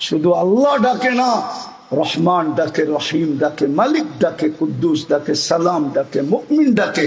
শুধু আল্লাহ ডাকে না, রহমান ডাকে, রহিম ডাকে, মালিক ডাকে, কুদ্দুস ডাকে, সালাম ডাকে, মুমিন ডাকে,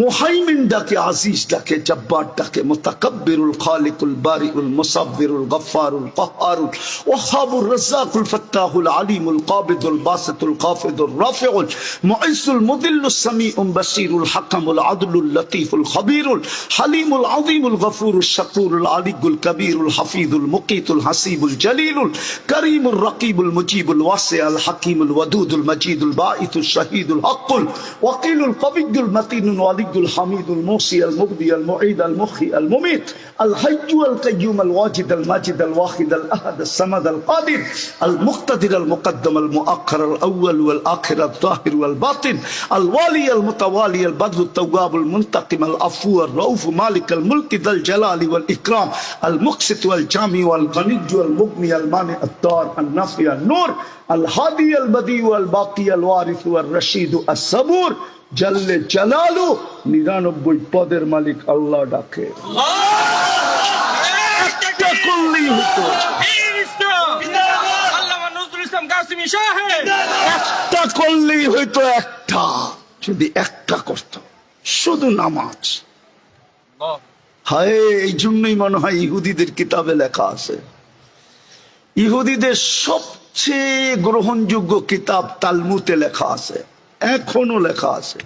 মুহাইমিন ডাকে, আজিজ ডাকে, জব্বার ডাকে, মুতাকাব্বিরুল খালিকুল বারিউল মুসাব্বিরুল গফফারুল কাহ্হারুল ওয়াহাবুর রাজ্জাকুল ফাত্তাহুল আলিমুল কাবিদুল বাসিতুল কাফিদুর রাফিউল মুইসুল মুদিল্লুস সামিউল বাসিরুল হাকামুল আদলুল লতীফুল খবীরুল হালিমুল আযীমুল গফুরুশ শাকুরুল আলিয়ুল কবীরুল হাফিজুল মুকিতুল হাসিবুল জলিলুল করিমুর রকিবুল মুজিবুল ওয়াসিউল হাকিমুল ওয়াদুদুল মজিদুল বাঈতুল শাহীদুল হকুল ওয়াকিলুল কবিয়্যুল মতিনুল ওয়ালিয়ুল হামিদুল মুসি আল মুবদি আল মুঈদ আল মুখি আল মুমিত আল হাইয়্যু আল কাইয়্যুম আল ওয়াজিদ আল মাজিদ আল ওয়াহিদ আল আহাদ আল সামাদ আল কাদির আল মুক্তাদির আল মুকদ্দম আল মুআক্খার আল আউয়াল ওয়াল আখির আল যাহির ওয়াল বাতিন আল ওয়ালি আল মুতাওয়ালি আল বদর আল তাওয়াব আল মুনতাকিম আল আফু আল রাউফ মালিক আল মুলক যাল জালালি ওয়াল ইকরাম আল মুকসিত ওয়াল জামি ওয়াল গনিয়্য আল মুগনি আল মানি আত তার আল নাফি আল নূর আল হাদি আল বদি ওয়াল বাকি আল ওয়ারিস ওয়াল রশিদ আস সাবুর জাল্লে জালালু 99 পদের মালিক আল্লাহ ডাকে। একটা করলেই হতো, একটা করলেই হইতো, একটা যদি একটা করত, শুধু নামাজ। হায়, এই জন্যই মনে হয় ইহুদিদের কিতাবে লেখা আছে, ইহুদিদের সবচেয়ে গ্রহণযোগ্য কিতাব তালমুদে লেখা আছে, এখনো লেখা আছে।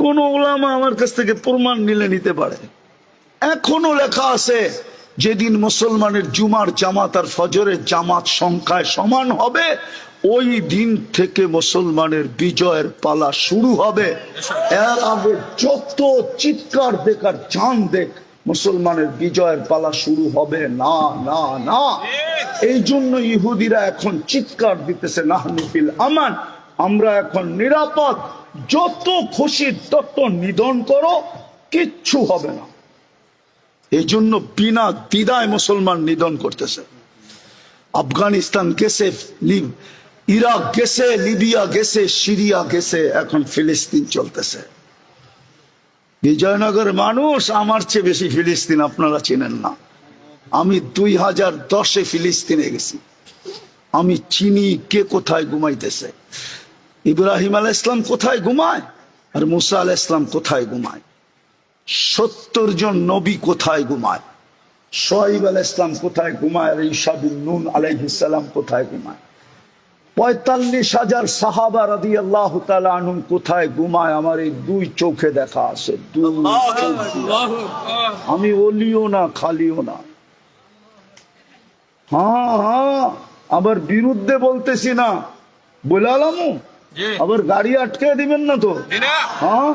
কোন উলামা আমার কাছ থেকে প্রমাণ নিলে নিতে পারে। এখনো লেখা আছে, যেদিন মুসলমানের জুমার জামাত আর ফজরের জামাত সংখ্যায় সমান হবে, ওই দিন থেকে মুসলমানের বিজয়ের পালা শুরু হবে। এর আগে যত চিৎকার দেখার জান দেখ, মুসলমানের বিজয়ের পালা শুরু হবে না, না, না। এই জন্য ইহুদিরা এখন চিৎকার দিতেছে, নাহনু ফিল আমান, আমরা এখন নিরাপদ, যত খুশি তত নিধন করো, কিচ্ছু হবে না। এই জন্য বিনা দ্বিধায় মুসলমান নিধন করতেছে। আফগানিস্তান গেছে, ইরাক গেছে, লিবিয়া গেছে, সিরিয়া গেছে, এখন ফিলিস্তিন চলতেছে। বিজয়নগর মানুষ আমার চেয়ে বেশি ফিলিস্তিন আপনারা চিনেন না। আমি 2010-এ ফিলিস্তিনে গেছি, আমি চিনি কে কোথায় ঘুমাইতেছে। ইব্রাহিম আলাইহিস সালাম কোথায় ঘুমায়, আর মুসা আলাইহিস সালাম কোথায় ঘুমায়, 70 জন নবী কোথায় ঘুমায়, শুআয়ব আলাইহিস সালাম কোথায় ঘুমায়, আর ঈসা বিন নূন আলাইহিস সালাম কোথায় ঘুমায়, 45,000 সাহাবা রাদিয়াল্লাহু তাআলা আনহুম কোথায় ঘুমায়, আমার এই 2 চোখে দেখা আছে। আমি ওলিও না, খালিও না। হ্যাঁ, হ্যাঁ, আবার বিরুদ্ধে বলতেছি না, বলালামু আবার গাড়ি আটকে দিবেন না তো। হ্যাঁ,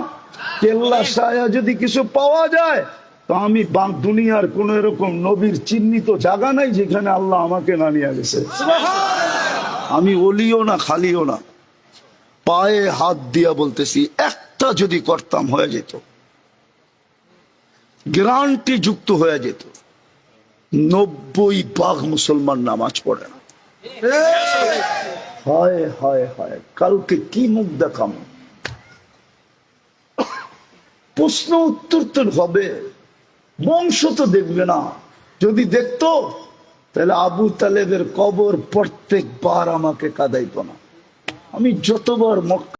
কেল্লা সায়া যদি কিছু পাওয়া যায়, তো আমি দুনিয়ার কোন এরকম নবীর চিহ্নিত জায়গা নাই যেখানে আল্লাহ আমাকে না নিয়ে গেছে। আমি ওলিও না, খালিও না, পায়ে হাত দিয়া বলতেছি, একটা যদি করতাম হয়ে যেত, গ্যারান্টি যুক্ত হয়ে যেত। 90% মুসলমান নামাজ পড়ে না। হায় হায় হায়, কালকে কি মুখ দেখাম, প্রশ্ন উত্তর তো হবে, বংশ তো দেখবে না। যদি দেখতো তাহলে আবু তালেবের কবর প্রত্যেকবার আমাকে কাঁদাইতো না। আমি যতবার মক্কা